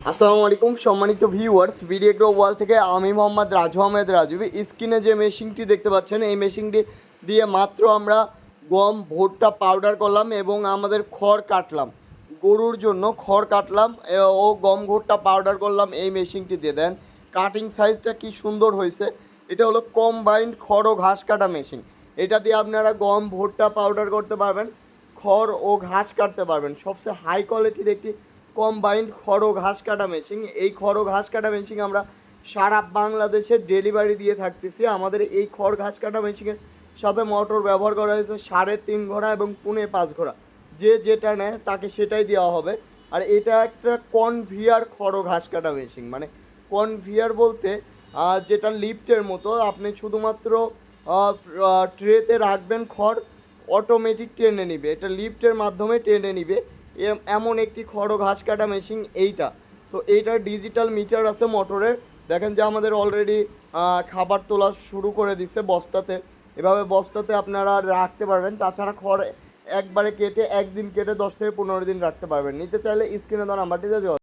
আসসালামু আলাইকুম সম্মানিত ভিউয়ার্স, ভিডিও গ্রো ওয়াল থেকে আমি মোহাম্মদ রাজু আহমেদ রাজু। স্ক্রিনে যে মেশিনটি দেখতে পাচ্ছেন এই মেশিনটি দিয়ে মাত্র আমরা গম ভুট্টা পাউডার করলাম এবং আমাদের খড় কাটলাম, গরুর জন্য খড় কাটলাম ও গম ভুট্টা পাউডার করলাম এই মেশিনটি দিয়ে। দেন কাটিং সাইজটা কি সুন্দর হয়েছে। এটা হলো কম্বাইন্ড খড় ও ঘাস কাটা মেশিন। এটা দিয়ে আপনারা গম ভুট্টা পাউডার করতে পারবেন, খড় ও ঘাস কাটতে পারবেন। সবচেয়ে হাই কোয়ালিটির একটি কম্বাইন্ড খড় ও ঘাস কাটা মেশিন। এই খড় ও ঘাস কাটা মেশিন আমরা সারা বাংলাদেশে ডেলিভারি দিয়ে থাকতেছি। আমাদের এই খড় ঘাস কাটা মেশিনের সাথে মোটর ব্যবহার করা হয়েছে 3.5 ঘোড়া এবং 5.5 ঘোড়া। যে যেটা নেয় তাকে সেটাই দেওয়া হবে। আর এটা একটা কনভিয়ার খড় ও ঘাস কাটা মেশিন, মানে কনভিয়ার বলতে যেটা লিফটের মতো। আপনি শুধুমাত্র ট্রেতে রাখবেন খড়, অটোমেটিক টেনে নিবে, এটা লিফটের মাধ্যমে টেনে নিবে। এমন একটি খড় ও ঘাস কাটা মেশিন এইটা। তো এইটার ডিজিটাল মিটার আছে মোটরের। দেখেন যে আমাদের অলরেডি খাবার তোলা শুরু করে দিচ্ছে বস্তাতে। এভাবে বস্তাতে আপনারা রাখতে পারবেন। তাছাড়া খড় একবারে কেটে একদিন কেটে 10 থেকে 15 দিন রাখতে পারবেন। নিতে চাইলে স্ক্রিনে দেওয়া নাম্বারটিতে যোগাযোগ।